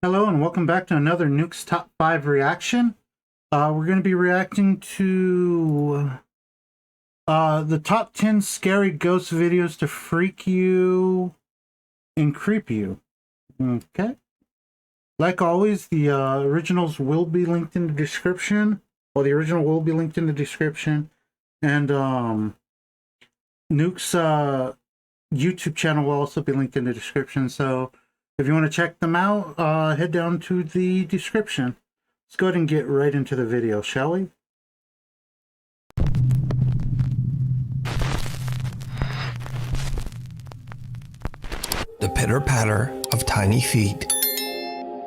Hello and welcome back to another Nukes Top 5 reaction. We're going to be reacting to the top 10 scary ghost videos to freak you and creep you. Okay. Like always, the originals will be linked in the description. Well, the original will be linked in the description. And Nukes' YouTube channel will also be linked in the description. So if you want to check them out, head down to the description. Let's go ahead and get right into the video, shall we? The pitter-patter of tiny feet.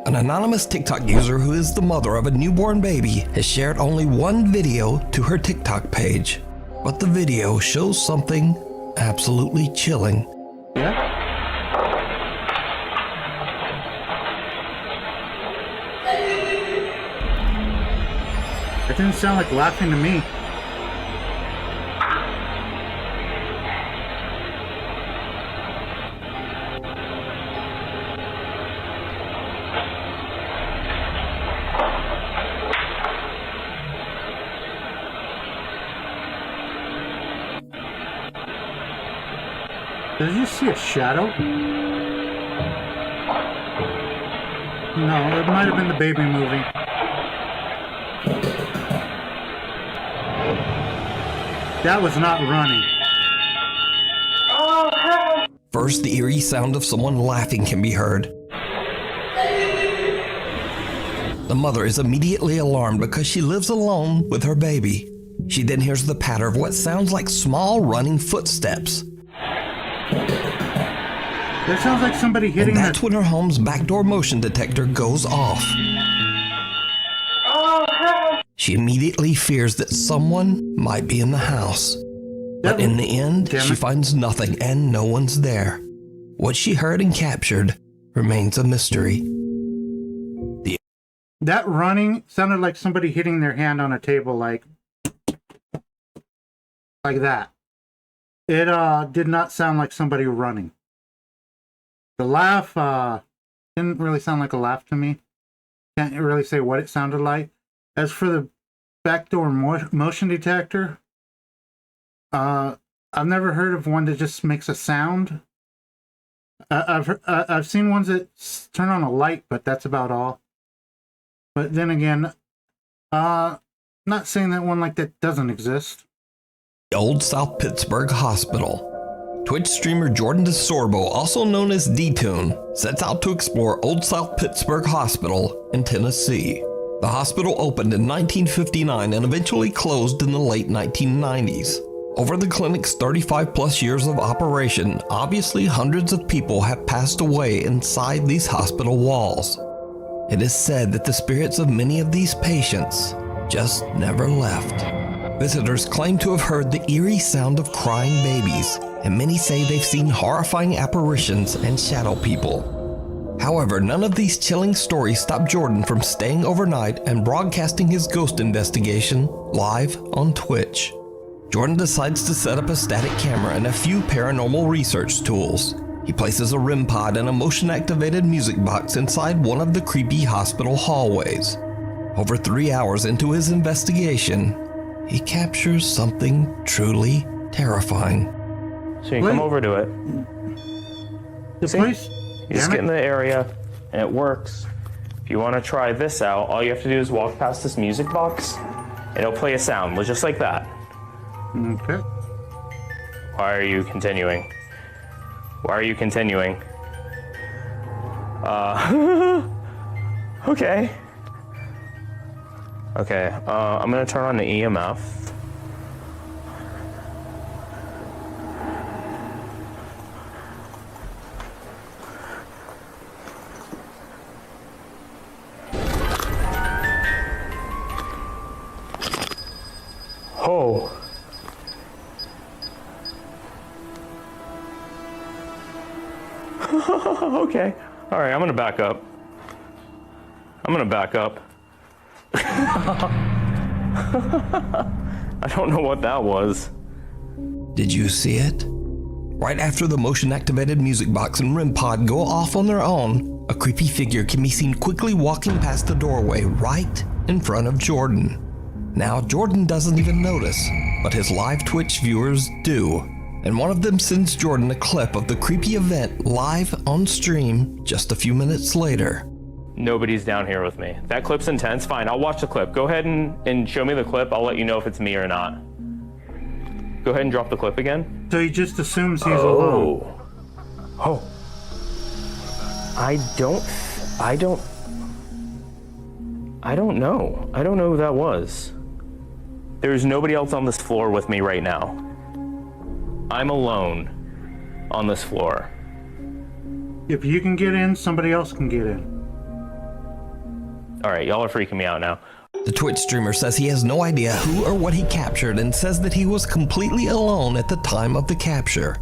An anonymous TikTok user who is the mother of a newborn baby has shared only one video to her TikTok page, but the video shows something absolutely chilling. Yeah? It didn't sound like laughing to me. Did you see a shadow? No, it might have been the baby moving. That was not running. First, the eerie sound of someone laughing can be heard. The mother is immediately alarmed because she lives alone with her baby. She then hears the patter of what sounds like small running footsteps. That sounds like somebody hitting. And that's when her home's backdoor motion detector goes off. She immediately fears that someone might be in the house. But in the end, she finds nothing and no one's there. What she heard and captured remains a mystery. That running sounded like somebody hitting their hand on a table, like that. It did not sound like somebody running. The laugh didn't really sound like a laugh to me. Can't really say what it sounded like. As for the backdoor motion detector, I've never heard of one that just makes a sound. I've seen ones that turn on a light, but that's about all. But then again, not saying that one like that doesn't exist. Old South Pittsburgh Hospital. Twitch streamer Jordan DeSorbo, also known as D-Tune, sets out to explore Old South Pittsburgh Hospital in Tennessee. The hospital opened in 1959 and eventually closed in the late 1990s. Over the clinic's 35-plus years of operation, obviously hundreds of people have passed away inside these hospital walls. It is said that the spirits of many of these patients just never left. Visitors claim to have heard the eerie sound of crying babies, and many say they've seen horrifying apparitions and shadow people. However, none of these chilling stories stop Jordan from staying overnight and broadcasting his ghost investigation live on Twitch. Jordan decides to set up a static camera and a few paranormal research tools. He places a REM pod and a motion-activated music box inside one of the creepy hospital hallways. Over 3 hours into his investigation, he captures something truly terrifying. So you come over to it. The place? You just get in the area, and it works. If you want to try this out, all you have to do is walk past this music box, and it'll play a sound, just like that. Okay. Why are you continuing? Why are you continuing? Okay. Okay, I'm gonna turn on the EMF. Oh. Okay. All right, I'm gonna back up. I don't know what that was. Did you see it? Right after the motion-activated music box and REM pod go off on their own, a creepy figure can be seen quickly walking past the doorway right in front of Jordan. Now, Jordan doesn't even notice, but his live Twitch viewers do. And one of them sends Jordan a clip of the creepy event live on stream just a few minutes later. Nobody's down here with me. That clip's intense. Fine, I'll watch the clip. Go ahead and show me the clip. I'll let you know if it's me or not. Go ahead and drop the clip again. So he just assumes he's alone. Oh. I don't know. I don't know who that was. There's nobody else on this floor with me right now. I'm alone on this floor. If you can get in, somebody else can get in. All right, y'all are freaking me out now. The Twitch streamer says he has no idea who or what he captured and says that he was completely alone at the time of the capture.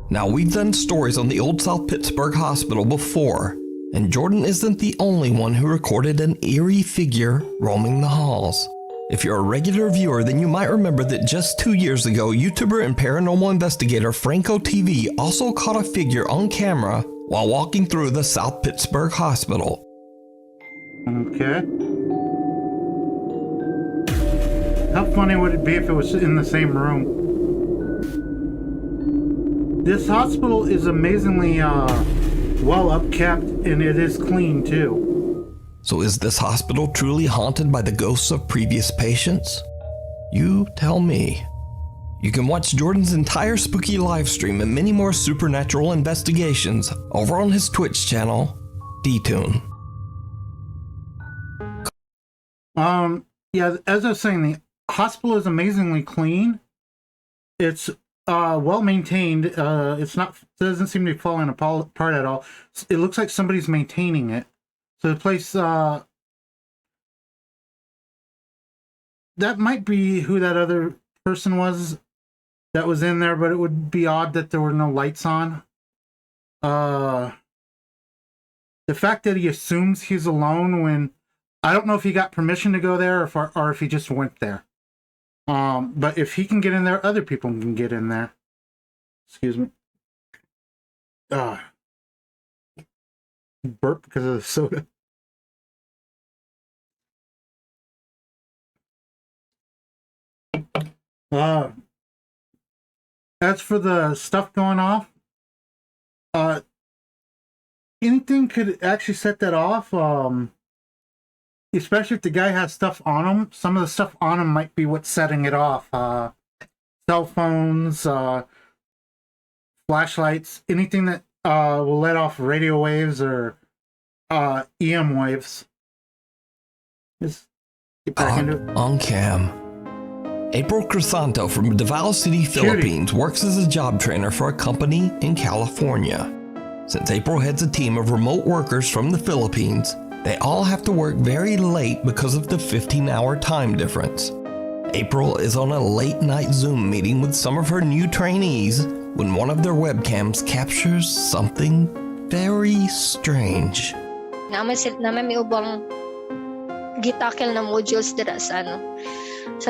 Now, we've done stories on the Old South Pittsburgh Hospital before, and Jordan isn't the only one who recorded an eerie figure roaming the halls. If you're a regular viewer, then you might remember that just 2 years ago, YouTuber and paranormal investigator Franco TV also caught a figure on camera while walking through the South Pittsburgh Hospital. Okay. How funny would it be if it was in the same room? This hospital is amazingly well upkept, and it is clean too. So is this hospital truly haunted by the ghosts of previous patients? You tell me. You can watch Jordan's entire spooky live stream and many more supernatural investigations over on his Twitch channel, DTune. Yeah, as I was saying, the hospital is amazingly clean. It's well maintained. It's not, doesn't seem to be falling apart at all. It looks like somebody's maintaining it. So the place, that might be who that other person was that was in there, but it would be odd that there were no lights on. The fact that he assumes he's alone when, I don't know if he got permission to go there or if he just went there. But if he can get in there, other people can get in there. Excuse me. Burp because of the soda. As for the stuff going off, anything could actually set that off. Especially if the guy has stuff on him. Some of the stuff on him might be what's setting it off. Cell phones, flashlights, anything that will let off radio waves or EM waves. Just get back into it. On cam. April Crisanto from Davao City, Philippines works as a job trainer for a company in California. Since April heads a team of remote workers from the Philippines, they all have to work very late because of the 15-hour time difference. April is on a late-night Zoom meeting with some of her new trainees when one of their webcams captures something very strange. Naman may ubang gitakil na modules dira sa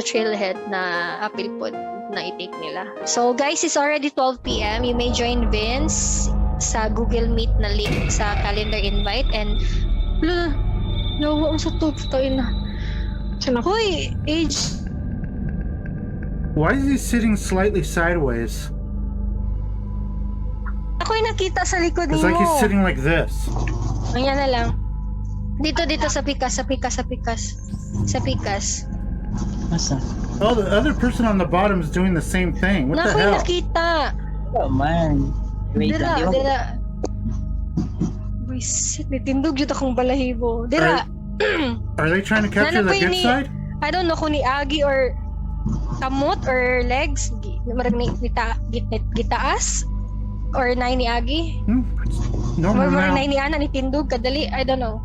trailhead na apil pod na i-take nila. So guys, it's already 12 p.m. You may join Vince sa Google Meet na link sa calendar invite and yawa ang sa top tayo na. Hoy, age. Why is he sitting slightly sideways? Ako'y nakita sa likod It's mo. like he's sitting like this. Ayan na lang. Dito sa pikas. Masa? Oh, the other person on the bottom is doing the same thing. What the Ako'y hell? nakita. Oh man. Wait lang. Di ba? Buisit, nitindog yun akong balahibo. Dira. Are they trying to capture the good side? I don't know kung ni Agi or kamot or legs. Marag ni gitaas or nai ni Agi. Normal Or now. nai ni Ana ni tindog kadali. I don't know.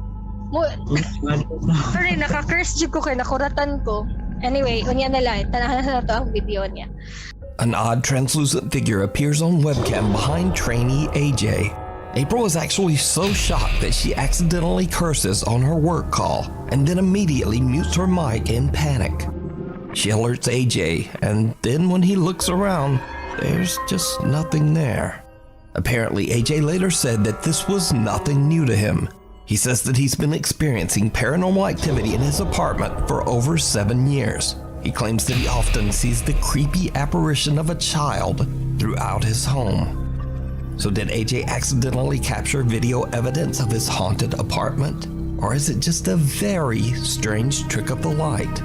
Sorry, naka-curse jud ko kay nakuratan ko. Anyway, unya na lang. Tanahan na to ang video niya. An odd translucent figure appears on webcam behind trainee AJ. April is actually so shocked that she accidentally curses on her work call and then immediately mutes her mic in panic. She alerts AJ, and then when he looks around, there's just nothing there. Apparently, AJ later said that this was nothing new to him. He says that he's been experiencing paranormal activity in his apartment for over 7 years. He claims that he often sees the creepy apparition of a child throughout his home. So did AJ accidentally capture video evidence of his haunted apartment? Or is it just a very strange trick of the light?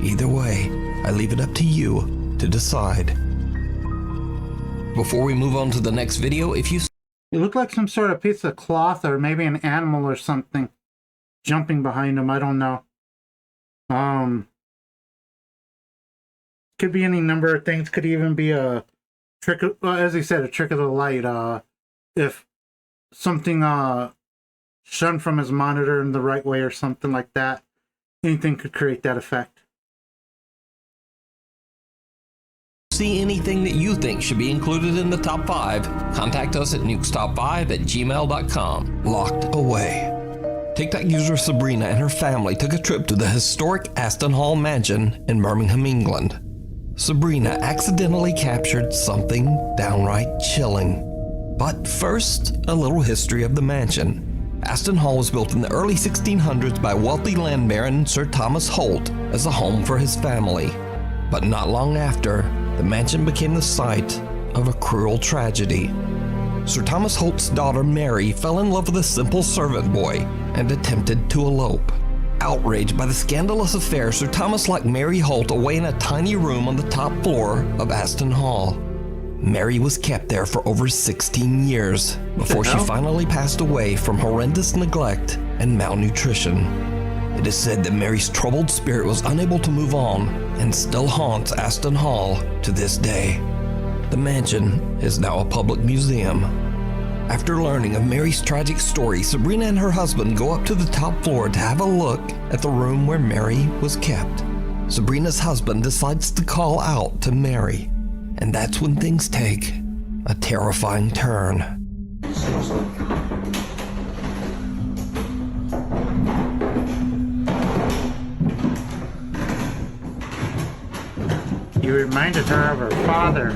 Either way, I leave it up to you to decide. Before we move on to the next video, if you... It looked like some sort of piece of cloth or maybe an animal or something jumping behind him. I don't know. Could be any number of things. Could even be a trick of, well, as he said, a trick of the light. If something shone from his monitor in the right way or something like that, anything could create that effect. see anything that you think should be included in the top 5, contact us at nukestop5@gmail.com. Locked away. TikTok user Sabrina and her family took a trip to the historic Aston Hall mansion in Birmingham, England. Sabrina accidentally captured something downright chilling. But first, a little history of the mansion. Aston Hall was built in the early 1600s by wealthy land baron Sir Thomas Holt as a home for his family. But not long after, the mansion became the site of a cruel tragedy. Sir Thomas Holt's daughter Mary fell in love with a simple servant boy and attempted to elope. Outraged by the scandalous affair, Sir Thomas locked Mary Holt away in a tiny room on the top floor of Aston Hall. Mary was kept there for over 16 years before she finally passed away from horrendous neglect and malnutrition. It is said that Mary's troubled spirit was unable to move on and still haunts Aston Hall to this day. The mansion is now a public museum. After learning of Mary's tragic story, Sabrina and her husband go up to the top floor to have a look at the room where Mary was kept. Sabrina's husband decides to call out to Mary, and that's when things take a terrifying turn. You reminded her of her father.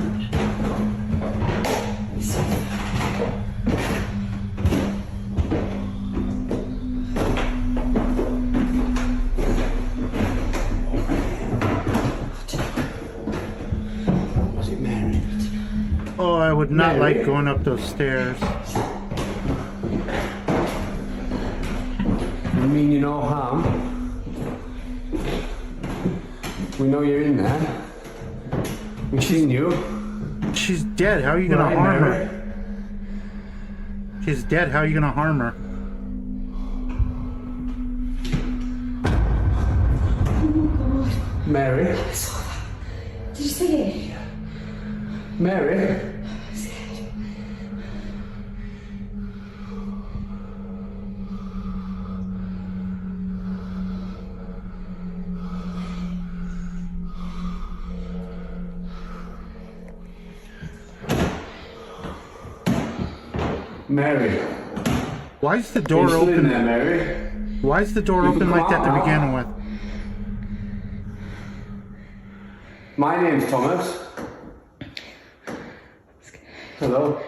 Oh, I would not like going up those stairs. You mean you no harm? We know you're in there. We've seen you. She's dead. How are you gonna harm her? She's dead. How are you gonna harm her? Mary? Did you see it? Mary? Mary? Why is the door Are you still in open? there, Mary? Why is the door open like that to begin with? My name's Thomas. Hello?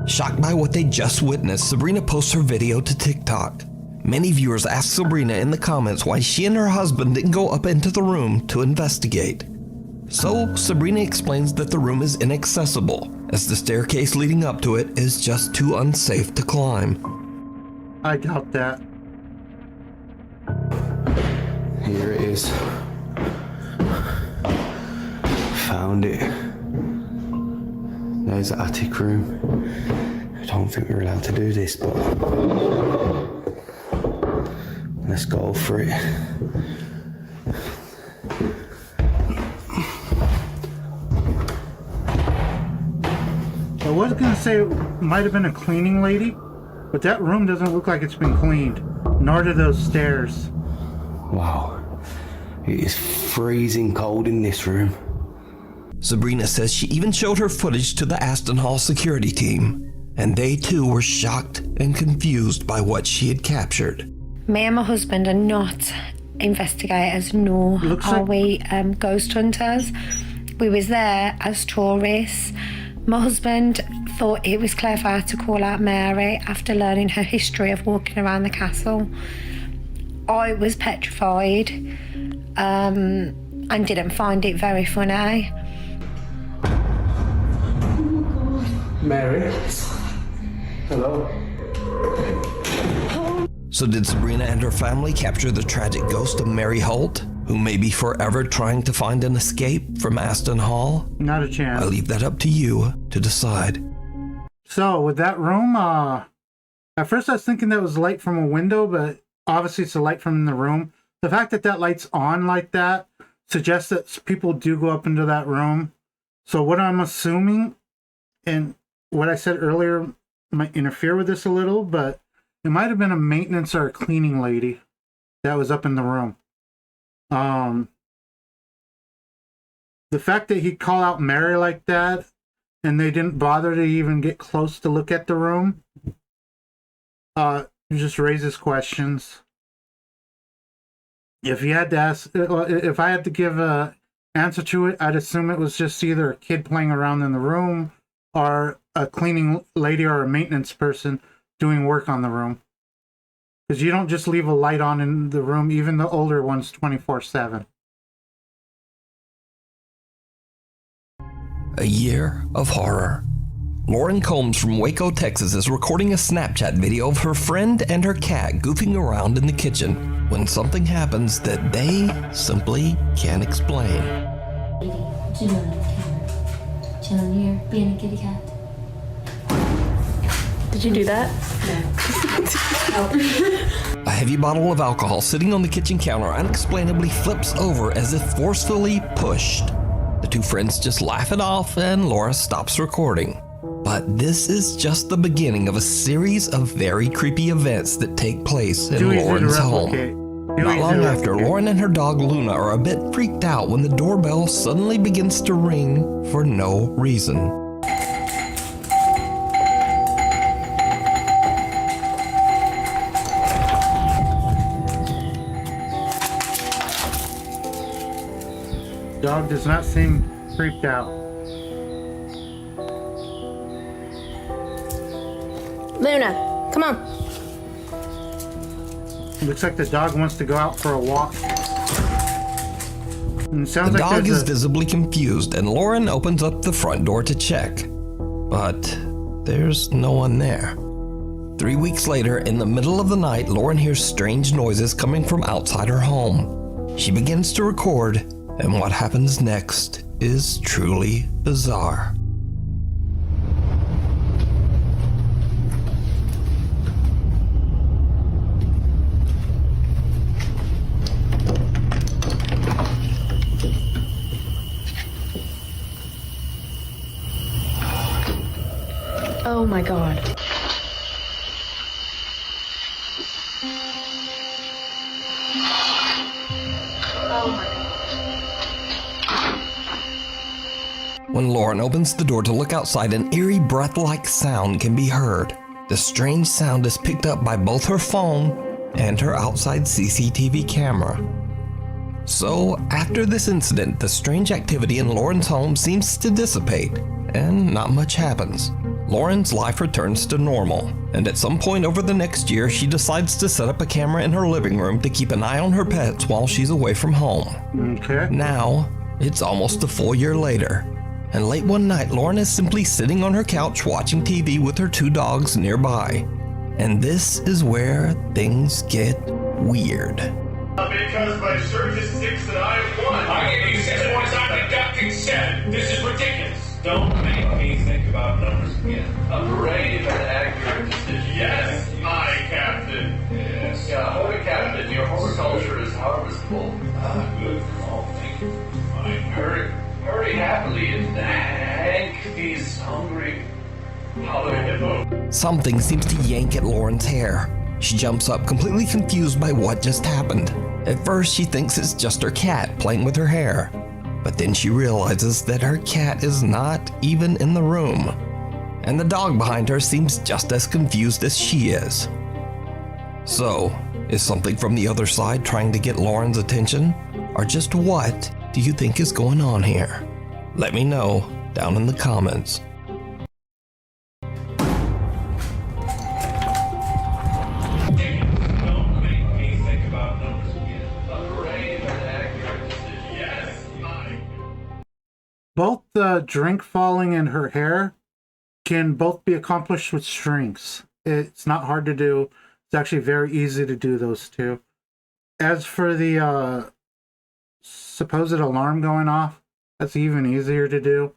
Shocked by what they just witnessed, Sabrina posts her video to TikTok. Many viewers ask Sabrina in the comments why she and her husband didn't go up into the room to investigate. So, Sabrina explains that the room is inaccessible, as the staircase leading up to it is just too unsafe to climb. I doubt that. Here it is. Found it. There's the attic room. I don't think we're allowed to do this, but let's go for it. I was gonna say it might have been a cleaning lady, but that room doesn't look like it's been cleaned, nor do those stairs. Wow. It is freezing cold in this room. Sabrina says she even showed her footage to the Aston Hall security team, and they too were shocked and confused by what she had captured. Me and my husband are not investigators, nor Looks are like- we ghost hunters. We was there as tourists My husband thought it was clever to call out Mary after learning her history of walking around the castle. I was petrified and didn't find it very funny. Mary? Hello? So did Sabrina and her family capture the tragic ghost of Mary Holt, who may be forever trying to find an escape from Aston Hall? Not a chance. I leave that up to you to decide. So with that room, at first I was thinking that was light from a window, but obviously it's the light from the room. The fact that that light's on like that suggests that people do go up into that room. So what I'm assuming, and what I said earlier might interfere with this a little, but it might have been a maintenance or a cleaning lady that was up in the room. The fact that he'd call out Mary like that and they didn't bother to even get close to look at the room, just raises questions. If you had to ask, if I had to give a answer to it, I'd assume it was just either a kid playing around in the room or a cleaning lady or a maintenance person doing work on the room. Because you don't just leave a light on in the room, even the older ones, 24/7. A year of horror. Lauren Combs from Waco, Texas is recording a Snapchat video of her friend and her cat goofing around in the kitchen when something happens that they simply can't explain. What you doing on camera? Chilling here, being a kitty cat. Did you do that? A heavy bottle of alcohol sitting on the kitchen counter unexplainably flips over as if forcefully pushed. The two friends just laugh it off and Laura stops recording. But this is just the beginning of a series of very creepy events that take place in Lauren's home. Not long after, Lauren and her dog Luna are a bit freaked out when the doorbell suddenly begins to ring for no reason. Dog does not seem freaked out. Luna, come on. Looks like the dog wants to go out for a walk. And it sounds The like dog there's is visibly confused, and Lauren opens up the front door to check. But there's no one there. 3 weeks later, in the middle of the night, Lauren hears strange noises coming from outside her home. She begins to record, and what happens next is truly bizarre. Oh my god. When Lauren opens the door to look outside, an eerie breath-like sound can be heard. The strange sound is picked up by both her phone and her outside CCTV camera. So, after this incident, the strange activity in Lauren's home seems to dissipate, and not much happens. Lauren's life returns to normal, and at some point over the next year, she decides to set up a camera in her living room to keep an eye on her pets while she's away from home. Okay. Now, it's almost a full year later, and late one night, Lauren is simply sitting on her couch watching TV with her two dogs nearby. And this is where things get weird. Because my surgeon thinks that I have won. I gave you 6 points on conducting set. This is ridiculous. Don't make me think about numbers again. A brave and accurate decision. Yes, my captain. Yes. Yeah, holy captain, your horticulture is harvestable. Ah, good. Oh, thank you. Fine. Hurry happily and thank these hungry hollow hippo. Something seems to yank at Lauren's hair. She jumps up, completely confused by what just happened. At first, she thinks it's just her cat playing with her hair. But then she realizes that her cat is not even in the room. And the dog behind her seems just as confused as she is. So, is something from the other side trying to get Lauren's attention? Or just what do you think is going on here? Let me know down in the comments. Both the drink falling and her hair can both be accomplished with strings. It's not hard to do. It's actually very easy to do those two. As for the supposed alarm going off, that's even easier to do.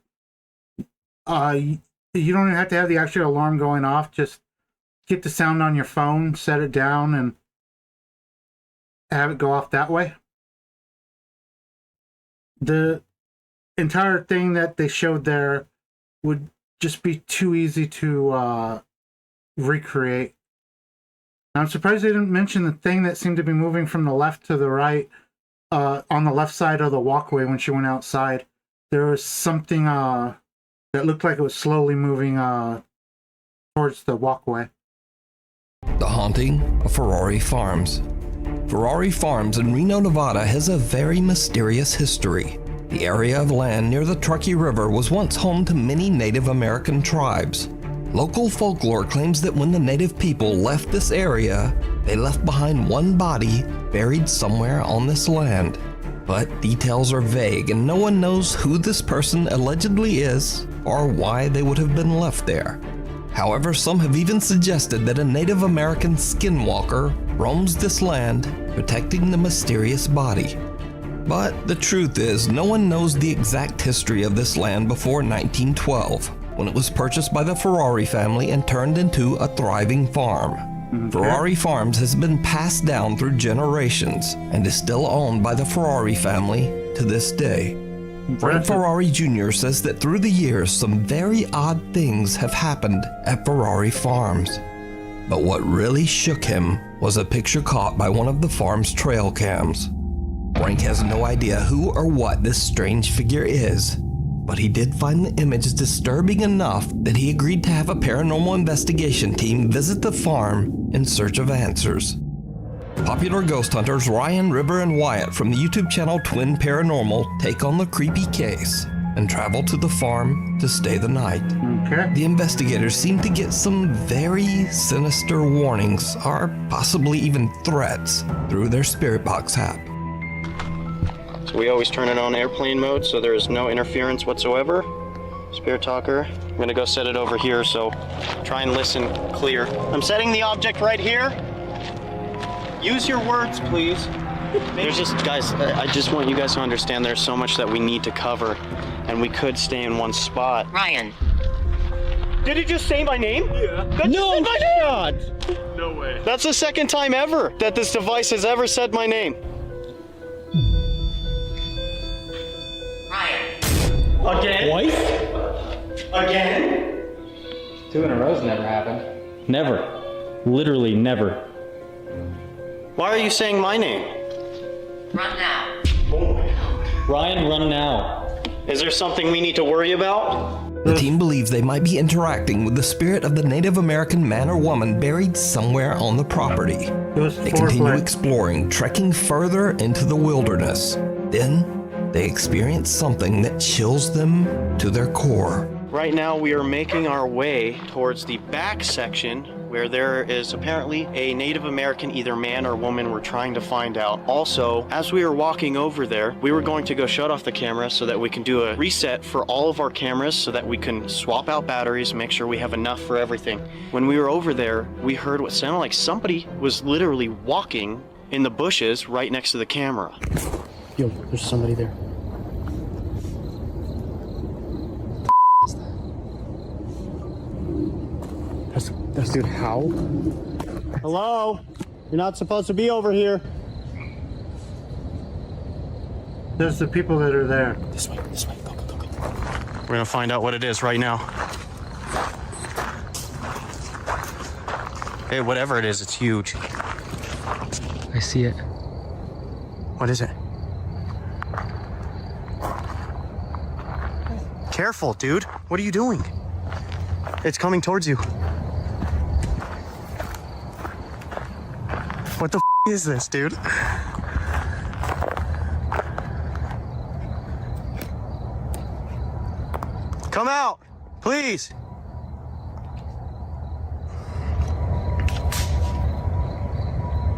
You don't even have to have the actual alarm going off. Just get the sound on your phone, set it down, and have it go off that way. The entire thing that they showed there would just be too easy to recreate. I'm surprised they didn't mention the thing that seemed to be moving from the left to the right on the left side of the walkway when she went outside. There was something that looked like it was slowly moving towards the walkway. The haunting of Ferrari Farms. Ferrari Farms in Reno, Nevada has a very mysterious history. The area of land near the Truckee River was once home to many Native American tribes. Local folklore claims that when the native people left this area, they left behind one body buried somewhere on this land. But details are vague and no one knows who this person allegedly is or why they would have been left there. However, some have even suggested that a Native American skinwalker roams this land, protecting the mysterious body. But the truth is, no one knows the exact history of this land before 1912, when it was purchased by the Ferrari family and turned into a thriving farm. Okay. Ferrari Farms has been passed down through generations and is still owned by the Ferrari family to this day. Fred Ferrari Jr. says that through the years, some very odd things have happened at Ferrari Farms. But what really shook him was a picture caught by one of the farm's trail cams. Frank has no idea who or what this strange figure is, but he did find the image disturbing enough that he agreed to have a paranormal investigation team visit the farm in search of answers. Popular ghost hunters Ryan, River, and Wyatt from the YouTube channel Twin Paranormal take on the creepy case and travel to the farm to stay the night. Okay. The investigators seem to get some very sinister warnings, or possibly even threats, through their Spirit Box app. So we always turn it on airplane mode so there is no interference whatsoever. Spirit Talker, I'm gonna go set it over here, so try and listen clear. I'm setting the object right here. Use your words, please. There's just, guys, I just want you guys to understand there's so much that we need to cover, and we could stay in one spot. Ryan. Did he just say my name? Yeah. No shot! No way. That's the second time ever that this device has ever said my name. Ryan. Again? Twice? Again? 2 in a row's never happened. Never. Literally never. Why are you saying my name? Run now. Ryan, run now. Is there something we need to worry about? The team believes they might be interacting with the spirit of the Native American man or woman buried somewhere on the property. They continue exploring, trekking further into the wilderness. Then, they experience something that chills them to their core. Right now, we are making our way towards the back section where there is apparently a Native American, either man or woman, we're trying to find out. Also, as we were walking over there, we were going to go shut off the camera so that we can do a reset for all of our cameras so that we can swap out batteries, make sure we have enough for everything. When we were over there, we heard what sounded like somebody was literally walking in the bushes right next to the camera. Yo, there's somebody there. That's dude, how? Hello? You're not supposed to be over here. There's the people that are there. This way, go. We're gonna find out what it is right now. Hey, whatever it is, it's huge. I see it. What is it? Careful, dude. What are you doing? It's coming towards you. What the is this, dude? Come out, please.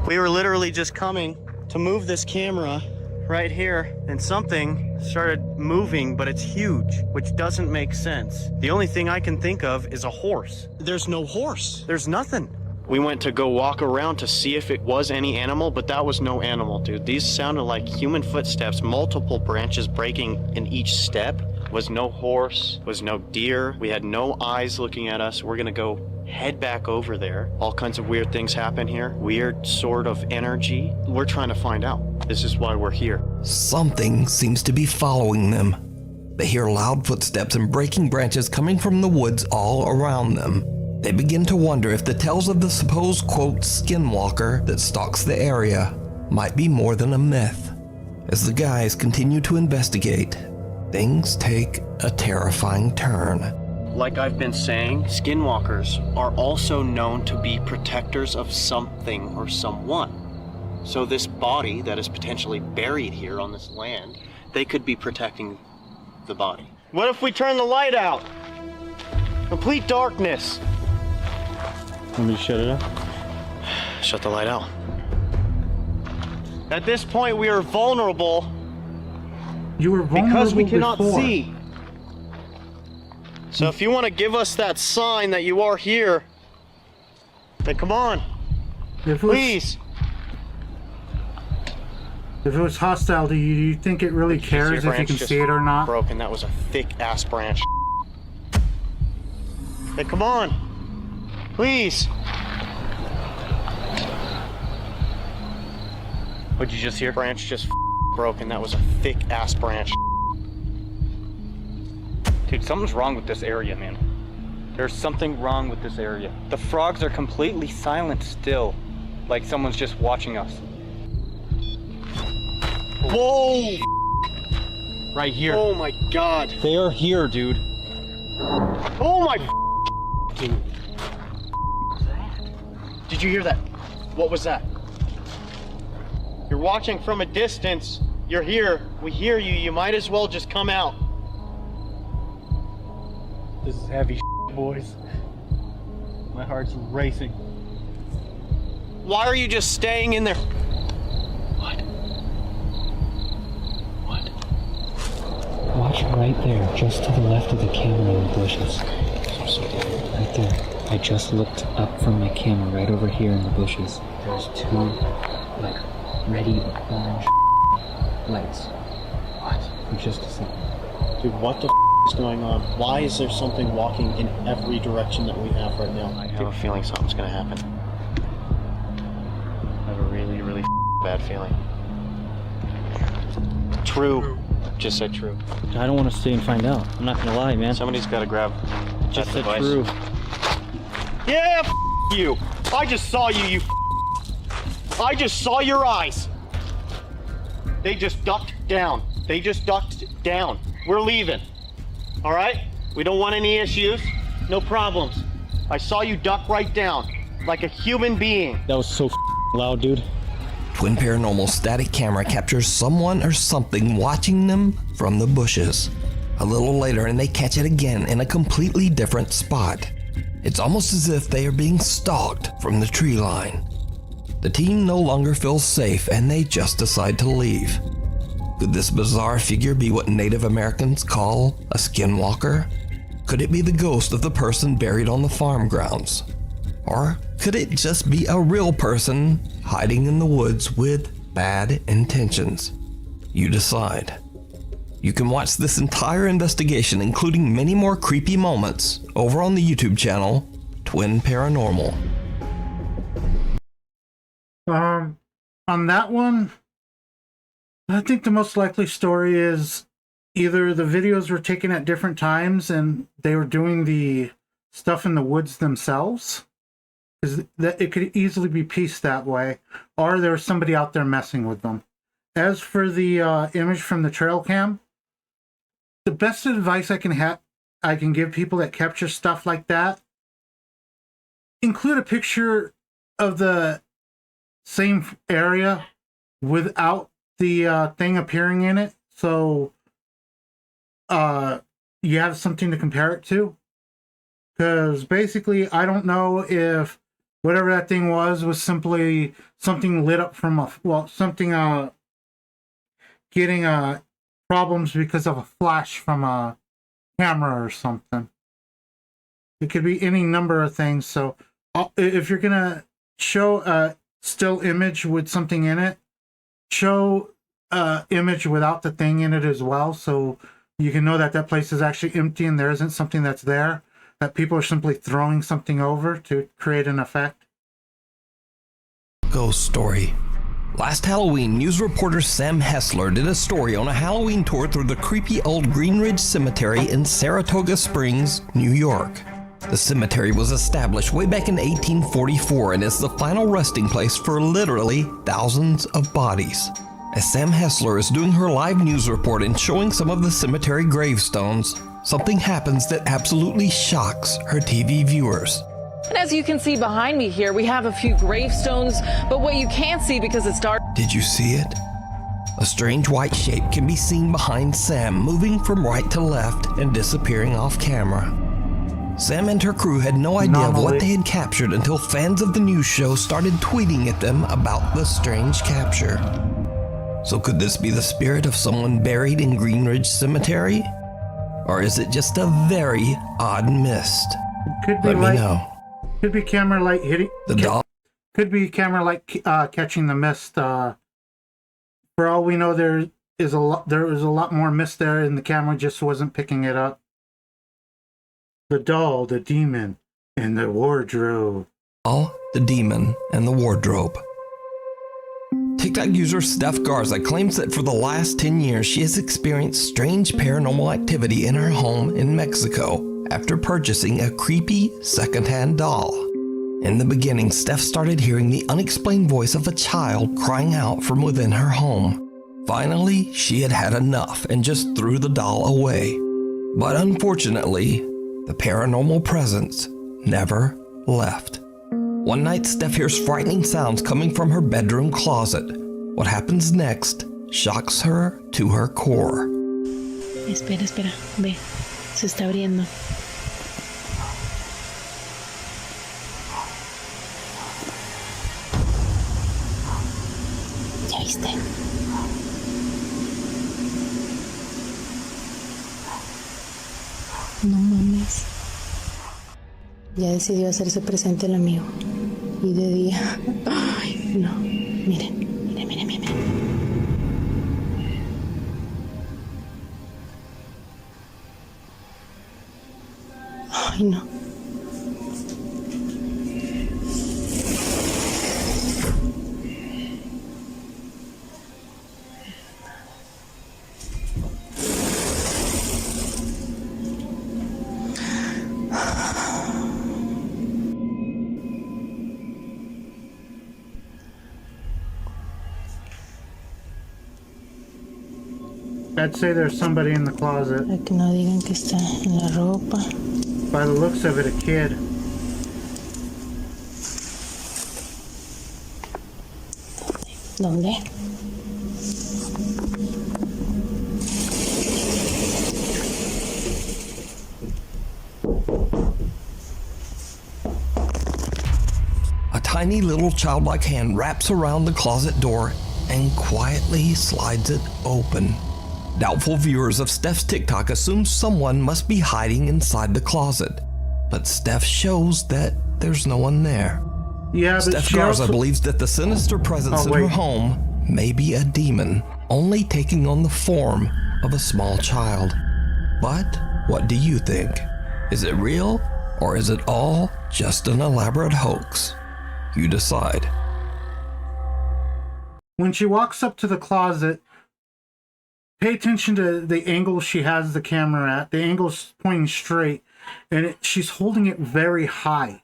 We were literally just coming to move this camera right here, and something started moving, but it's huge, which doesn't make sense. The only thing I can think of is a horse. There's no horse. There's nothing. We went to go walk around to see if it was any animal, but that was no animal, dude. These sounded like human footsteps, multiple branches breaking in each step. Was no horse, was no deer. We had no eyes looking at us. We're gonna go head back over there. All kinds of weird things happen here. Weird sort of energy. We're trying to find out. This is why we're here. Something seems to be following them. They hear loud footsteps and breaking branches coming from the woods all around them. They begin to wonder if the tales of the supposed, quote, skinwalker that stalks the area might be more than a myth. As the guys continue to investigate, things take a terrifying turn. Like I've been saying, skinwalkers are also known to be protectors of something or someone. So this body that is potentially buried here on this land, they could be protecting the body. What if we turn the light out? Complete darkness. Want me to shut it up? Shut the light out. At this point, we are vulnerable. You were vulnerable because we cannot before. see. So if you want to give us that sign that you are here, then come on. Please. If it was hostile to you, do you think it really cares if you can see it or not? Broken. That was a thick ass branch. Hey, come on. Please. What'd you just hear? Branch just broken. That was a thick ass branch. Dude, something's wrong with this area, man. There's something wrong with this area. The frogs are completely silent still, like someone's just watching us. Whoa! Right here. Oh my god. They are here, dude. Oh my dude. Did you hear that? What was that? You're watching from a distance. You're here. We hear you. You might as well just come out. This is heavy boys. My heart's racing. Why are you just staying in there? What? Watch right there, just to the left of the camera in the bushes. Right there. I just looked up from my camera right over here in the bushes. There's two, like, ready orange lights. What? For just a second. Dude, what the is going on? Why is there something walking in every direction that we have right now? I have a feeling something's gonna happen. I have a really, really bad feeling. True. Just said true. I don't want to stay and find out. I'm not gonna lie, man. Somebody's gotta grab Just that said device. true. Yeah, you. I just saw you, I just saw your eyes. They just ducked down. They just ducked down. We're leaving. All right? We don't want any issues. No problems. I saw you duck right down, like a human being. That was so loud, dude. Twin Paranormal static camera captures someone or something watching them from the bushes. A little later, and they catch it again in a completely different spot. It's almost as if they are being stalked from the tree line. The team no longer feels safe, and they just decide to leave. Could this bizarre figure be what Native Americans call a skinwalker? Could it be the ghost of the person buried on the farm grounds? Or could it just be a real person hiding in the woods with bad intentions? You decide. You can watch this entire investigation, including many more creepy moments, over on the YouTube channel, Twin Paranormal. On that one, I think the most likely story is either the videos were taken at different times and they were doing the stuff in the woods themselves, because it could easily be pieced that way, or there was somebody out there messing with them. As for the image from the trail cam, the best advice I can give people that capture stuff like that, include a picture of the same area without the thing appearing in it, so you have something to compare it to. Because basically, I don't know if whatever that thing was simply something lit up from something getting problems because of a flash from a camera or something. It could be any number of things. So if you're gonna show a still image with something in it, show image without the thing in it as well, so you can know that that place is actually empty and there isn't something that's there, that people are simply throwing something over to create an effect. Ghost story. Last Halloween, news reporter Sam Hessler did a story on a Halloween tour through the creepy old Green Ridge Cemetery in Saratoga Springs, New York. The cemetery was established way back in 1844 and is the final resting place for literally thousands of bodies. As Sam Hessler is doing her live news report and showing some of the cemetery gravestones, something happens that absolutely shocks her TV viewers. And as you can see behind me here, we have a few gravestones, but what you can't see because it's dark. Did you see it? A strange white shape can be seen behind Sam, moving from right to left and disappearing off camera. Sam and her crew had no idea of what they had captured until fans of the news show started tweeting at them about the strange capture. So could this be the spirit of someone buried in Green Ridge Cemetery? Or is it just a very odd mist? Could be Let me know. Could be camera light hitting the doll. Could be camera light catching the mist. For all we know, there was a lot more mist there, and the camera just wasn't picking it up. The doll, the demon, and the wardrobe. The demon, and the wardrobe. TikTok user Steph Garza claims that for the last 10 years she has experienced strange paranormal activity in her home in Mexico after purchasing a creepy secondhand doll. In the beginning, Steph started hearing the unexplained voice of a child crying out from within her home. Finally, she had had enough and just threw the doll away. But unfortunately, the paranormal presence never left. One night, Steph hears frightening sounds coming from her bedroom closet. What happens next shocks her to her core. Espera, espera, ve, se está abriendo. ¿Ya viste? No mames. Ya decidió hacerse presente el amigo. Y de día. Ay, no. Miren, miren, miren, miren. Ay, no. I'd say there's somebody in the closet. Para que no digan que está en la ropa. By the looks of it, a kid. ¿Dónde? A tiny little childlike hand wraps around the closet door and quietly slides it open. Doubtful viewers of Steph's TikTok assume someone must be hiding inside the closet, but Steph shows that there's no one there. Yeah, but Steph Garza believes that the sinister presence in her home may be a demon, only taking on the form of a small child. But what do you think? Is it real, or is it all just an elaborate hoax? You decide. When she walks up to the closet, pay attention to the angle she has the camera at. The angle's pointing straight, and she's holding it very high.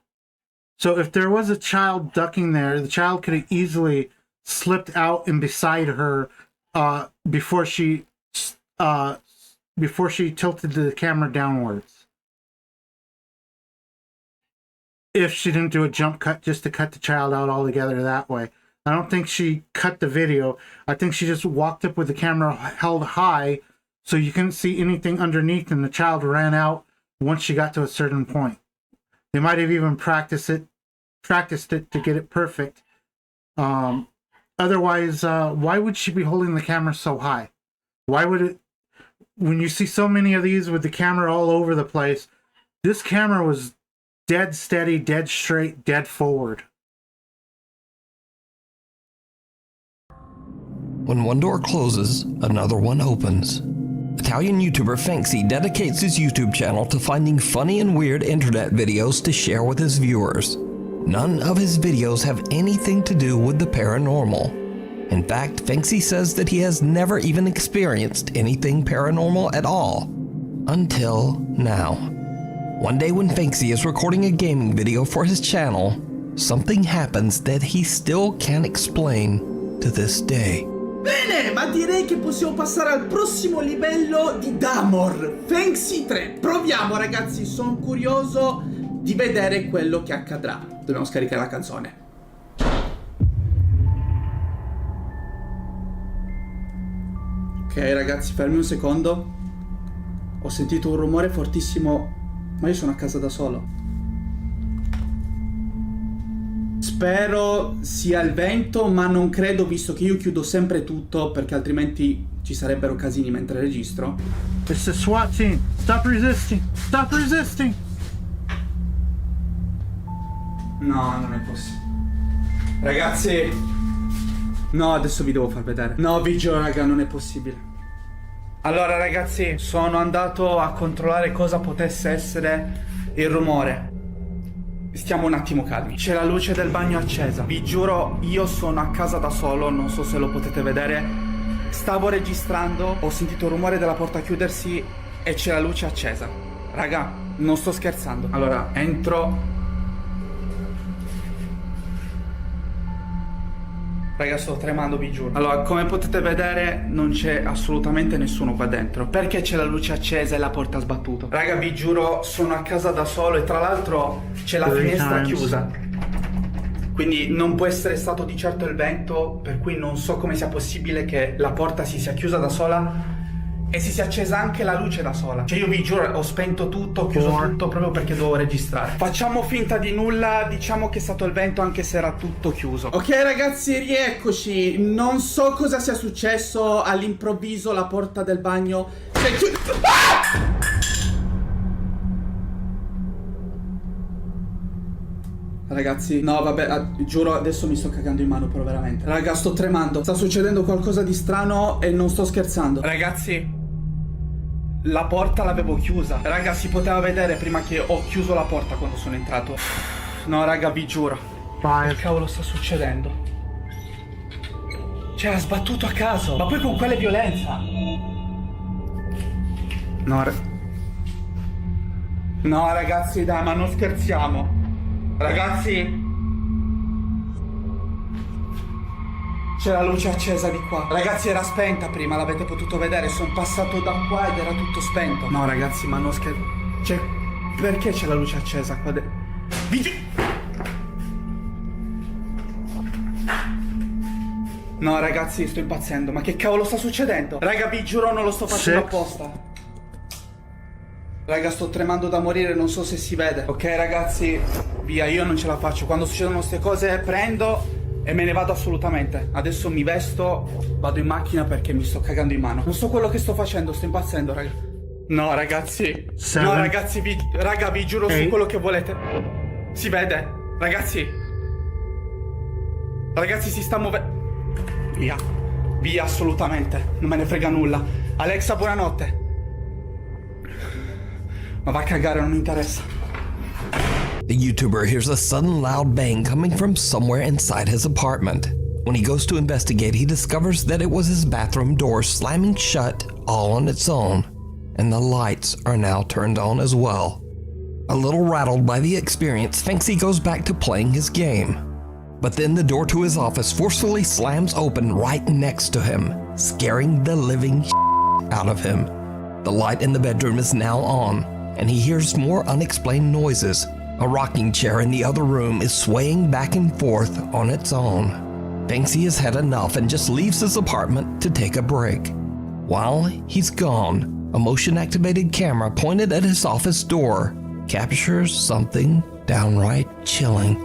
So if there was a child ducking there, the child could have easily slipped out and beside her before she tilted the camera downwards. If she didn't do a jump cut just to cut the child out altogether that way. I don't think she cut the video. I think she just walked up with the camera held high so you couldn't see anything underneath, and the child ran out once she got to a certain point. They might have even practiced it to get it perfect. Otherwise, why would she be holding the camera so high? Why would when you see so many of these with the camera all over the place, this camera was dead steady, dead straight, dead forward. When one door closes, another one opens. Italian YouTuber Fanksy dedicates his YouTube channel to finding funny and weird internet videos to share with his viewers. None of his videos have anything to do with the paranormal. In fact, Fanksy says that he has never even experienced anything paranormal at all. Until now. One day when Fanksy is recording a gaming video for his channel, something happens that he still can't explain to this day. Bene, ma direi che possiamo passare al prossimo livello di Damor, Fanksy 3. Proviamo ragazzi, sono curioso di vedere quello che accadrà. Dobbiamo scaricare la canzone. Ok ragazzi, fermi un secondo. Ho sentito un rumore fortissimo, ma io sono a casa da solo. Spero sia il vento, ma non credo, visto che io chiudo sempre tutto, perché altrimenti ci sarebbero casini mentre registro. It's the SWAT team. Stop resisting. Stop resisting. No, non è possibile. Ragazzi. No, adesso vi devo far vedere. No, vi giuro, raga, non è possibile. Allora, ragazzi, sono andato a controllare cosa potesse essere il rumore. Stiamo un attimo calmi. C'è la luce del bagno accesa. Vi giuro, io sono a casa da solo, non so se lo potete vedere. Stavo registrando, ho sentito il rumore della porta chiudersi e c'è la luce accesa. Raga, non sto scherzando. Allora, entro. Raga, sto tremando, vi giuro. Allora, come potete vedere, non c'è assolutamente nessuno qua dentro. Perché c'è la luce accesa e la porta sbattuta? Raga, vi giuro, sono a casa da solo e tra l'altro c'è la finestra chiusa. Quindi non può essere stato di certo il vento, per cui non so come sia possibile che la porta si sia chiusa da sola e si sia accesa anche la luce da sola. Cioè io vi giuro, ho spento tutto, ho chiuso tutto proprio perché dovevo registrare. Facciamo finta di nulla, diciamo che è stato il vento anche se era tutto chiuso. Ok ragazzi, rieccoci. Non so cosa sia successo, all'improvviso la porta del bagno si è chiusa. Ah! Ragazzi, no vabbè, giuro adesso mi sto cagando in mano però veramente. Raga, sto tremando, sta succedendo qualcosa di strano e non sto scherzando. Ragazzi, la porta l'avevo chiusa. Raga, si poteva vedere prima che ho chiuso la porta quando sono entrato. No raga, vi giuro. Che cavolo sta succedendo? Cioè, ha sbattuto a caso. Ma poi con quale violenza? No ragazzi, dai, ma non scherziamo. Ragazzi, c'è la luce accesa di qua. Ragazzi, era spenta prima, l'avete potuto vedere. Sono passato da qua ed era tutto spento. No ragazzi, ma non scherzo. Cioè, perché c'è la luce accesa qua dentro? No ragazzi, sto impazzendo. Ma che cavolo sta succedendo? Raga, vi giuro, non lo sto facendo apposta. Raga, sto tremando da morire, non so se si vede. Ok ragazzi, via, io non ce la faccio. Quando succedono queste cose prendo e me ne vado assolutamente. Adesso mi vesto, vado in macchina perché mi sto cagando in mano. Non so quello che sto facendo, sto impazzendo, raga. No ragazzi, no ragazzi, raga, vi giuro su quello che volete. Si vede, ragazzi. Ragazzi, si sta muovendo. Via, via assolutamente, non me ne frega nulla. Alexa, buonanotte. Ma va a cagare, non mi interessa. The YouTuber hears a sudden loud bang coming from somewhere inside his apartment. When he goes to investigate, he discovers that it was his bathroom door slamming shut all on its own, and the lights are now turned on as well. A little rattled by the experience, Fanksy goes back to playing his game. But then the door to his office forcefully slams open right next to him, scaring the living out of him. The light in the bedroom is now on, and he hears more unexplained noises. A rocking chair in the other room is swaying back and forth on its own. Fanksy has had enough and just leaves his apartment to take a break. While he's gone, a motion-activated camera pointed at his office door captures something downright chilling.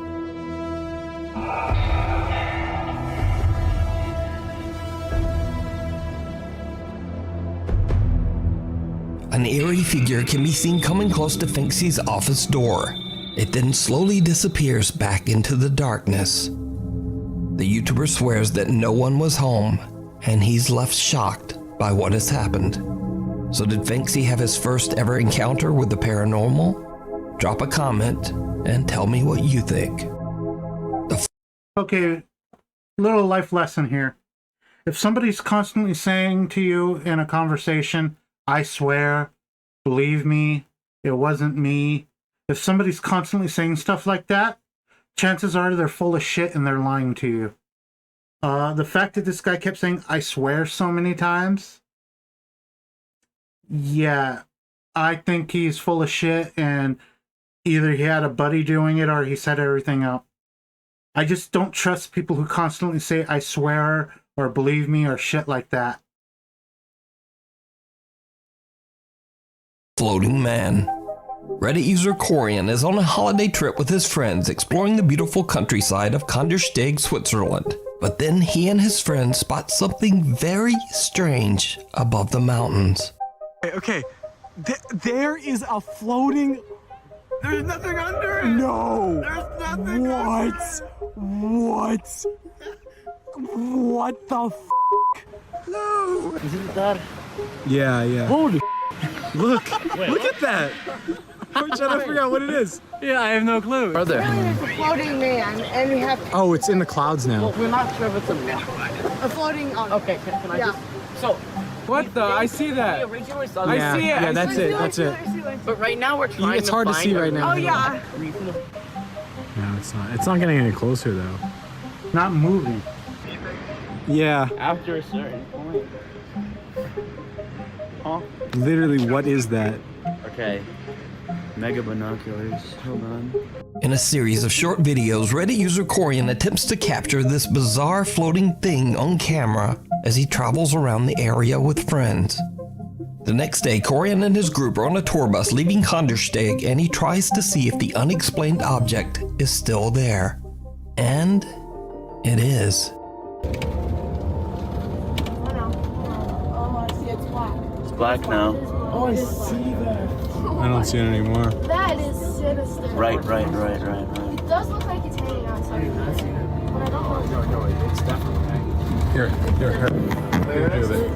an eerie figure can be seen coming close to Finksy's office door. It then slowly disappears back into the darkness. The YouTuber swears that no one was home, and he's left shocked by what has happened. So did Finksy have his first ever encounter with the paranormal? Drop a comment and tell me what you think. Okay, little life lesson here. If somebody's constantly saying to you in a conversation, I swear, believe me, it wasn't me. If somebody's constantly saying stuff like that, chances are they're full of shit and they're lying to you. The fact that this guy kept saying, I swear so many times, yeah, I think he's full of shit and either he had a buddy doing it or he set everything up. I just don't trust people who constantly say, I swear, or believe me, or shit like that. Floating man. Reddit user Corian is on a holiday trip with his friends exploring the beautiful countryside of Kandersteg, Switzerland. But then he and his friends spot something very strange above the mountains. Okay. There is a floating... There's nothing under it! No! There's nothing under it! What? What the f***? No! Is it that? Yeah. Holy Look at that! I'm trying to figure out what it is. Yeah, I have no clue. Are there? It's a floating man, and we have... Oh, it's in the clouds now. We're not sure if it's a man. A floating... Okay, can I just... So... What the? I see that. Yeah, that's it. But right now we're trying It's hard to see right now. Oh, yeah. No, it's not. It's not getting any closer, though. Not moving. Yeah. After a certain point. Huh? Literally, what is that? Okay. Mega binoculars. Hold on. In a series of short videos, Reddit user Corian attempts to capture this bizarre floating thing on camera as he travels around the area with friends. The next day, Corian and his group are on a tour bus leaving Kandersteg, and he tries to see if the unexplained object is still there. And it is. Oh, I see it's black. It's black now. Oh, I see that. I don't see it anymore. That is sinister. Right. It does look like it's hanging on something. But I don't know. No, it's definitely hanging. Here. Where is it?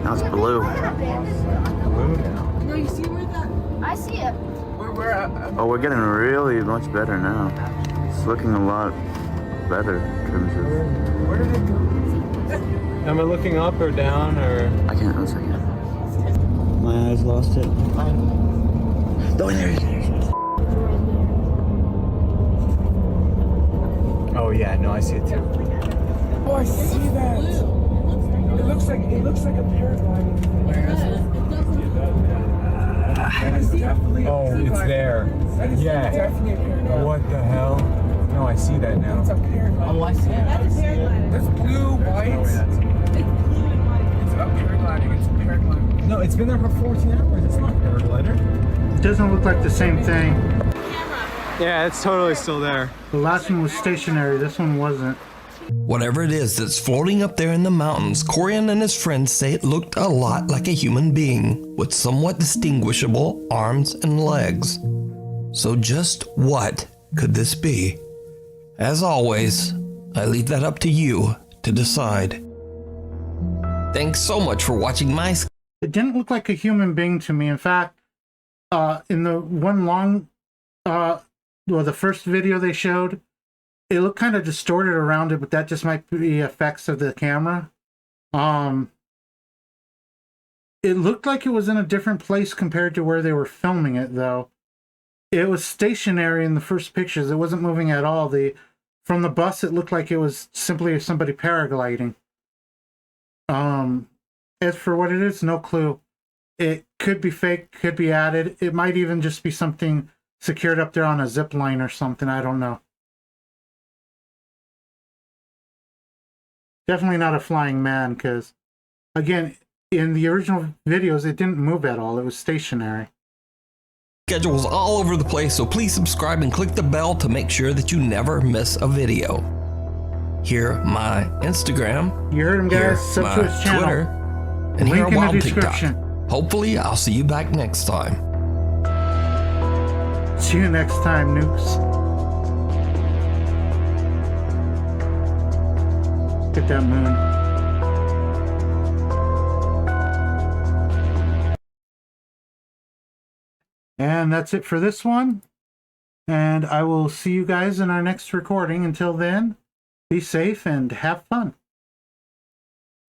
Now it's blue. No, you see where that... I see it. Oh, we're getting really much better now. It's looking a lot better in terms of... Where did it go? Am I looking up or down or? I can't. 1 second. My eyes lost it. Oh, there it is. Oh yeah, no, I see it too. Oh, I see that. It looks like a paragliding. Where is it? That is definitely Oh, it's there. That is Yeah. definitely a paragliding. What the hell? No, I see that now. It's a paragliding. Oh, I see it. There's blue, white. It's not paragliding. It's paragliding. No, it's been there for 14 hours. It's not a paraglider. It doesn't look like the same thing. Yeah, it's totally still there. The last one was stationary, this one wasn't. Whatever it is that's floating up there in the mountains, Corian and his friends say it looked a lot like a human being with somewhat distinguishable arms and legs. So just what could this be? As always, I leave that up to you to decide. Thanks so much for watching my... It didn't look like a human being to me. In fact, in the one long, the first video they showed, it looked kind of distorted around it, but that just might be effects of the camera. It looked like it was in a different place compared to where they were filming it, though. It was stationary in the first pictures. It wasn't moving at all. From the bus, it looked like it was simply somebody paragliding. As for what it is, no clue. It could be fake, could be added. It might even just be something secured up there on a zip line or something. I don't know. Definitely not a flying man, because, again, in the original videos, it didn't move at all. It was stationary. Schedule's all over the place, so please subscribe and click the bell to make sure that you never miss a video. Here, my Instagram. You heard him, guys. Sub to his channel. Twitter. And here Link are in the Wild description. TikTok. Hopefully, I'll see you back next time. See you next time, Nukes. Get that moon. And that's it for this one. And I will see you guys in our next recording. Until then, be safe and have fun.